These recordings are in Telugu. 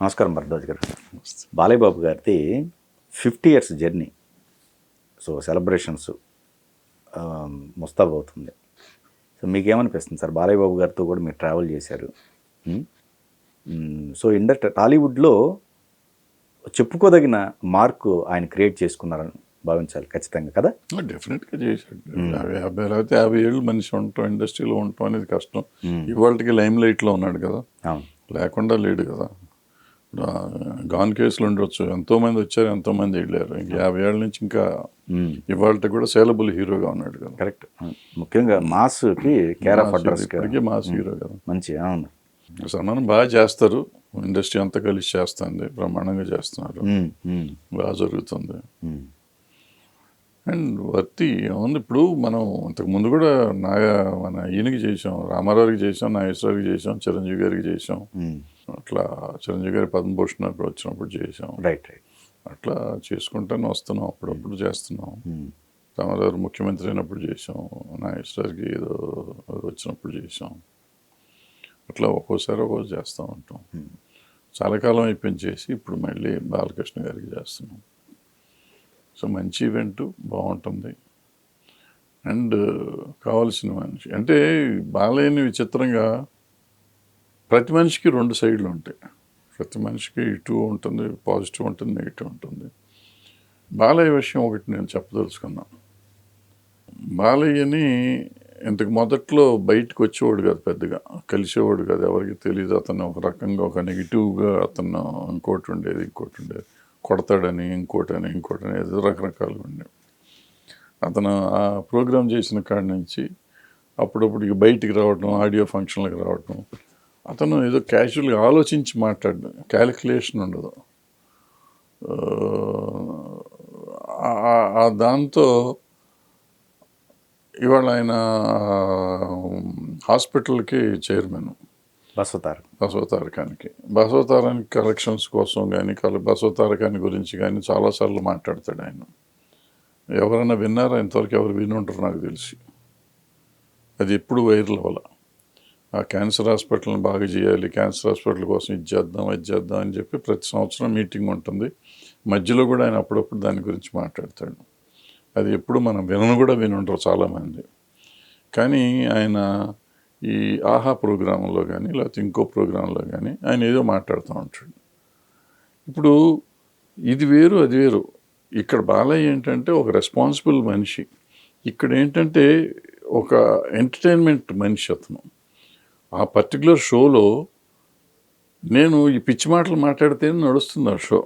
నమస్కారం భరద్వాజ్ గారు. బాలయ్య బాబు గారిది 50 ఇయర్స్ జర్నీ. సో సెలబ్రేషన్స్ ముస్తాబవుతుంది. సో మీకేమనిపిస్తుంది సార్? బాలయ్య బాబు గారితో కూడా మీరు ట్రావెల్ చేశారు. సో టాలీవుడ్లో చెప్పుకోదగిన మార్కు ఆయన క్రియేట్ చేసుకున్నారని భావించాలి ఖచ్చితంగా కదా. డెఫినెట్గా చేశాడు. 50 ఏళ్ళు మనిషి ఉండటం, ఇండస్ట్రీలో ఉండటం అనేది కష్టం. ఇవాళకి లైమ్ లైట్లో ఉన్నాడు కదా, లేకుండా లేడు కదా. గాన్ కేసులు ఉండొచ్చు, ఎంతోమంది వచ్చారు, ఎంతోమంది వెళ్ళారు. ఇంక 50 ఏళ్ళ నుంచి ఇంకా ఇవాళ కూడా సేలబుల్ హీరోగా ఉన్నాడు కదా. కరెక్ట్. ముఖ్యంగా మాస్కి కేర్ ఆఫ్ అడ్రస్, ఇప్పటికీ మాస్ హీరో కదా. మంచి అవును. సన్మానం బాగా చేస్తారు, ఇండస్ట్రీ అంతా కలిసి చేస్తుంది, బ్రహ్మాండంగా చేస్తున్నారు, బాగా జరుగుతుంది. అండ్ వర్తి ఉంది. ఇప్పుడు మనం ఇంతకు ముందు కూడా మన ఈయనకి చేసాం, రామారావుకి చేసాం, నాగేశ్వరరావుకి చేసాం, చిరంజీవి గారికి చేసాం. అట్లా చిరంజీవి గారి పద్మభూషణ్ అప్పుడు వచ్చినప్పుడు చేసాం. రైట్. అట్లా చేసుకుంటానే వస్తున్నాం, అప్పుడప్పుడు చేస్తున్నాం. రామారావు ముఖ్యమంత్రి అయినప్పుడు చేసాం, నాగేశ్వరరావుకి ఏదో వచ్చినప్పుడు చేసాం. అట్లా ఒక్కోసారి ఒక్కోసారి చేస్తూ ఉంటాం. చాలా కాలం అయిపోయింది చేసి, ఇప్పుడు మళ్ళీ బాలకృష్ణ గారికి చేస్తున్నాం. సో మంచి ఈవెంట్, బాగుంటుంది. అండ్ కావాల్సిన మనిషి అంటే బాలయ్యని విచిత్రంగా ప్రతి మనిషికి 2 సైడ్లు ఉంటాయి. ప్రతి మనిషికి ఇటు ఉంటుంది, పాజిటివ్ ఉంటుంది, నెగిటివ్ ఉంటుంది. బాలయ్య విషయం ఒకటి నేను చెప్పదలుచుకున్నాను. బాలయ్యని ఇంతకు మొదట్లో బయటకు వచ్చేవాడు కాదు, పెద్దగా కలిసేవాడు కాదు, ఎవరికి తెలియదు. అతను ఒక రకంగా ఒక నెగిటివ్గా అతను ఇంకోటి ఉండేది, కొడతాడని, ఇంకోటని ఏదో రకరకాలుగా ఉండేవి. అతను ఆ ప్రోగ్రామ్ చేసిన కాడి నుంచి అప్పుడప్పుడు బయటికి రావడం, ఆడియో ఫంక్షన్లకు రావడం, అతను ఏదో క్యాజువల్గా ఆలోచించి మాట్లాడడం, క్యాలిక్యులేషన్ ఉండదు. దాంతో ఇవాళ ఆయన హాస్పిటల్కి చైర్మన్, బసవతారకానికి కలెక్షన్స్ కోసం కానీ బసవతారకాన్ని గురించి కానీ చాలాసార్లు మాట్లాడతాడు ఆయన. ఎవరైనా విన్నారా? ఇంతవరకు ఎవరు వినుంటారు నాకు తెలిసి. అది ఎప్పుడు వైరల్ అవ్వాల. ఆ క్యాన్సర్ హాస్పిటల్ని బాగా చేయాలి, క్యాన్సర్ హాస్పిటల్ కోసం ఇది చేద్దాం అని చెప్పి ప్రతి సంవత్సరం మీటింగ్ ఉంటుంది. మధ్యలో కూడా ఆయన అప్పుడప్పుడు దాని గురించి మాట్లాడతాడు. అది ఎప్పుడు మనం వినుంటారు చాలామంది. కానీ ఆయన ఈ ఆహా ప్రోగ్రాంలో కానీ లేకపోతే ఇంకో ప్రోగ్రాంలో కానీ ఆయన ఏదో మాట్లాడుతూ ఉంటాడు. ఇప్పుడు ఇది వేరు, అది వేరు. ఇక్కడ బాలయ్య ఏంటంటే ఒక రెస్పాన్సిబుల్ మనిషి, ఇక్కడ ఏంటంటే ఒక ఎంటర్టైన్మెంట్ మనిషి. అతను ఆ పర్టికులర్ షోలో నేను ఈ పిచ్చి మాటలు మాట్లాడితేనే నడుస్తుంది ఆ షో.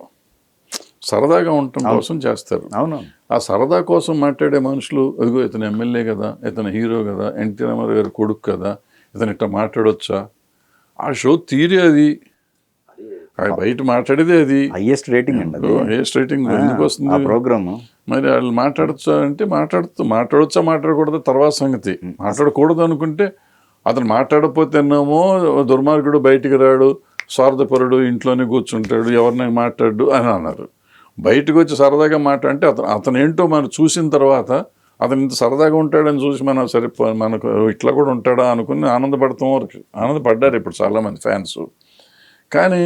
సరదాగా ఉండటం కోసం చేస్తారు. అవును. ఆ సరదా కోసం మాట్లాడే మనుషులు, అదిగో ఇతను ఎమ్మెల్యే కదా, ఇతను హీరో కదా, ఎన్టీ రామారావు గారి కొడుకు కదా, ఇతను ఇట్లా మాట్లాడొచ్చా? ఆ షో తీరే అది, బయట మాట్లాడేదే అది. హైయెస్ట్ రేటింగ్ అండి. హైయెస్ట్ రేటింగ్ ఎందుకు వస్తుంది ప్రోగ్రామ్? మరి వాళ్ళు మాట్లాడచ్చా అంటే మాట్లాడొచ్చా మాట్లాడకూడదు తర్వాత సంగతి. మాట్లాడకూడదు అనుకుంటే అతను మాట్లాడకపోతేనేమో దుర్మార్గుడు, బయటికి రాడు, స్వార్థపరుడు, ఇంట్లోనే కూర్చుంటాడు, ఎవరినైనా మాట్లాడు అని అన్నారు. బయటకు వచ్చి సరదాగా మాట్లాడితే అతను ఏంటో మనం చూసిన తర్వాత అతను ఇంత సరదాగా ఉంటాడని చూసి మనం సరే మనకు ఇట్లా కూడా ఉంటాడా అనుకుని ఆనందపడ్డారు ఇప్పుడు చాలామంది ఫ్యాన్స్. కానీ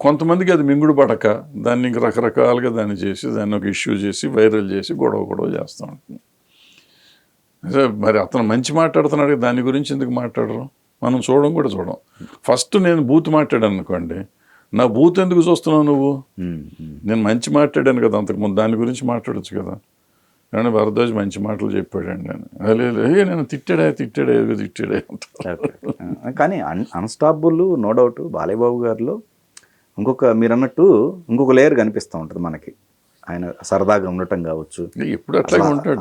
కొంతమందికి అది మింగుడు పడక దాన్ని ఇంక రకరకాలుగా దాన్ని చేసి దాన్ని ఒక ఇష్యూ చేసి వైరల్ చేసి గొడవ చేస్తూ ఉంటుంది. మరి అతను మంచి మాట్లాడుతున్నాడు, దాని గురించి ఎందుకు మాట్లాడరు? మనం చూడం. ఫస్ట్ నేను బూత్ మాట్లాడాను అనుకోండి, నా బూత్ ఎందుకు చూస్తున్నావు నువ్వు? నేను మంచి మాట్లాడాను కదా అంతకుముందు, దాని గురించి మాట్లాడచ్చు కదా. కానీ భరద్వాజ్ మంచి మాటలు చెప్పాడండి నేను తిట్టాడే కానీ unstoppable no doubt. Balayya Babu గారిలో మీరు అన్నట్టు ఇంకొక లేయర్ కనిపిస్తూ ఉంటుంది మనకి. ఆయన సరదాగా ఉండటం కావచ్చు, ఎప్పుడు అట్లాగే ఉంటాడు.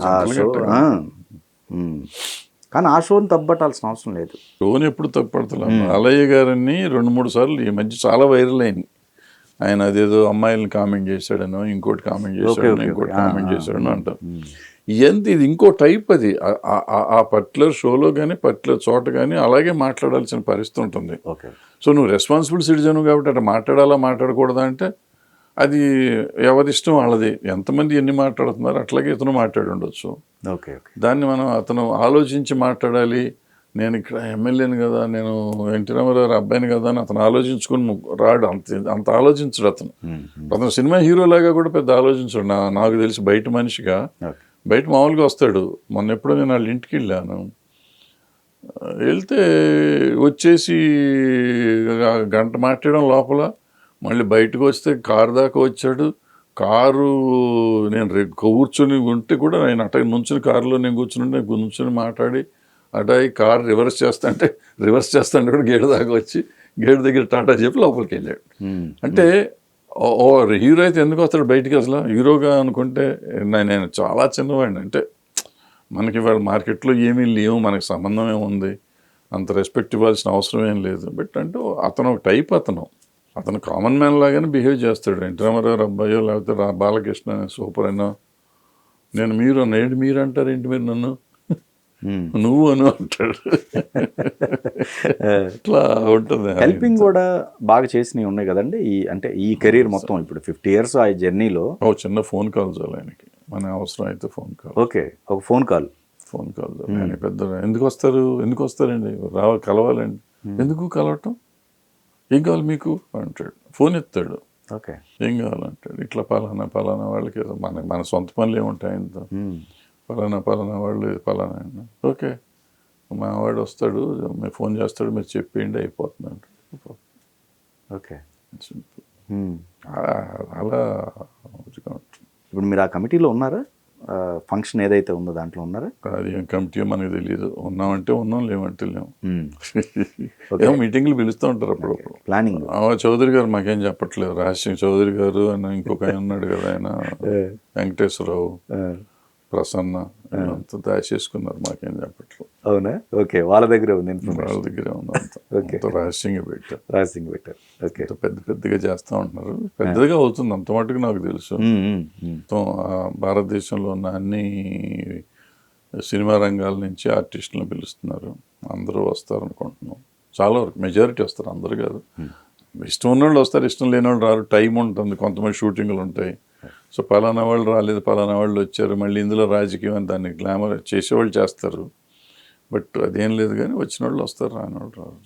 కానీ ఆ షోని తప్పట్టాల్సిన అవసరం లేదు. షోని ఎప్పుడు తప్పడతలే. బాలయ్య గారిని 2-3 సార్లు ఈ మధ్య చాలా వైరల్ అయింది. ఆయన అదేదో అమ్మాయిలను కామెంట్ చేశాడనో, ఇంకోటి కామెంట్ చేశాడనో అంటారు. ఇది ఇంకో టైప్. అది ఆ పర్టికులర్ షోలో కానీ పర్టికులర్ చోట కానీ అలాగే మాట్లాడాల్సిన పరిస్థితి ఉంటుంది. సో నువ్వు రెస్పాన్సిబుల్ సిటిజన్ కాబట్టి అట్లా మాట్లాడాలా మాట్లాడకూడదా అంటే అది ఎవరిష్టం వాళ్ళది. ఎంతమంది ఎన్ని మాట్లాడుతున్నారు అట్లాగే ఇతను మాట్లాడి ఉండొచ్చు. దాన్ని మనం అతను ఆలోచించి మాట్లాడాలి, నేను ఇక్కడ ఎమ్మెల్యేని కదా, నేను ఎన్టీ రామారావు అబ్బాయిని కదా అని అతను ఆలోచించుకుని రాడు. అంత ఆలోచించడు అతను. అతను సినిమా హీరోలాగా కూడా పెద్ద ఆలోచించడు. నాకు తెలిసి బయట మనిషిగా బయట మామూలుగా వస్తాడు. మొన్న ఎప్పుడో నేను వాళ్ళ ఇంటికి వెళ్ళాను. వెళ్తే వచ్చేసి గంట మాట్లాడడం లోపల, మళ్ళీ బయటకు వస్తే కారు దాకా వచ్చాడు. కారు నేను కూర్చొని ఉంటే కూడా నేను అట్ట నుంచుని కారులో నేను కూర్చుని మాట్లాడి అటాయి కారు రివర్స్ చేస్తాంటే కూడా గేటు దాకా వచ్చి గేటు దగ్గర టాటా చెప్పి లోపలికి వెళ్ళాడు. అంటే ఓ హీరో అయితే ఎందుకు వస్తాడు బయటికి? అసలు హీరోగా అనుకుంటే నేను చాలా చిన్నవాడిని. అంటే మనకి ఇవాళ మార్కెట్లో ఏమీ లేవు, మనకి సంబంధం ఏముంది, అంత రెస్పెక్ట్ ఇవ్వాల్సిన అవసరం ఏం లేదు. బట్ అంటే అతను ఒక టైప్. అతను కామన్ మ్యాన్ లాగానే బిహేవ్ చేస్తాడు. ఎన్టీ రామారావు అబ్బాయో లేకపోతే బాలకృష్ణ సూపర్ అయినా నేను మీరు అంటారు ఏంటి, మీరు నన్ను నువ్వు అని అంటాడు. ఇట్లా ఉంటుంది. హెల్పింగ్ కూడా బాగా చేసినవి ఉన్నాయి కదండి. అంటే ఈ కెరీర్ మొత్తం ఇప్పుడు 50 years ఆ జర్నీలో చిన్న ఫోన్ కాల్ చాలు ఆయనకి, మన అవసరం అయితే ఫోన్ కాల్. ఓకే, ఒక ఫోన్ కాల్ చాలు. ఆయన పెద్ద ఎందుకు వస్తారండి, కలవాలండి. ఎందుకు కలవటం, ఏం కావాలి మీకు అంటాడు. ఫోన్ ఎత్తాడు. ఓకే, ఏం కావాలంటాడు. ఇట్లా పలానా వాళ్ళకి మన సొంత పనులు ఏముంటాయి ఆయనతో. పలానా వాళ్ళు పలానా. ఓకే, మా వాడు వస్తాడు, మీరు ఫోన్ చేస్తాడు, మీరు చెప్పేయండి, అయిపోతుంది అంటాడు. Okay, simple. అలా ఇప్పుడు మీరు ఆ కమిటీలో ఉన్నారా? ఫంక్షన్ ఏదైతే ఉందో దాంట్లో ఉన్నారా? అది ఏం కమిటీ మనకు తెలియదు. ఉన్నామంటే ఉన్నాం, లేవంటే లేవు. ఏమో మీటింగ్లు పిలుస్తూ ఉంటారు అప్పుడప్పుడు. ప్లానింగ్ చౌదరి గారు మాకేం చెప్పట్లేదు. రహస్యం చౌదరి గారు అని ఇంకొక ఆయన ఉన్నాడు కదా, ఆయన వెంకటేశ్వరరావు, ప్రసన్న అంతా దాచేసుకున్నారు, మాకేం చెప్పట్లేదు. అవునా? ఓకే, వాళ్ళ దగ్గరే ఉంది, వాళ్ళ దగ్గరే ఉంది. అంత రహస్యంగా పెట్టారు. ఓకే, పెద్దగా చేస్తూ ఉంటున్నారు. పెద్దగా అవుతుంది అంత మటుకు నాకు తెలుసు. మొత్తం భారతదేశంలో ఉన్న అన్ని సినిమా రంగాల నుంచి ఆర్టిస్టులను పిలుస్తున్నారు. అందరూ వస్తారు అనుకుంటున్నాం. చాలా వరకు మెజారిటీ వస్తారు, అందరు కాదు. ఇష్టం ఉన్న వాళ్ళు వస్తారు, ఇష్టం లేని వాళ్ళు రారు. టైం ఉంటుంది, కొంతమంది షూటింగ్లు ఉంటాయి. సో పలానా వాళ్ళు రాలేదు, పలానా వాళ్ళు వచ్చారు. మళ్ళీ ఇందులో రాజకీయం అని దాన్ని గ్లామర్ చేసేవాళ్ళు చేస్తారు. బట్ అదేం లేదు, కానీ వచ్చిన వాళ్ళు వస్తారు, రాని వాళ్ళు రారు.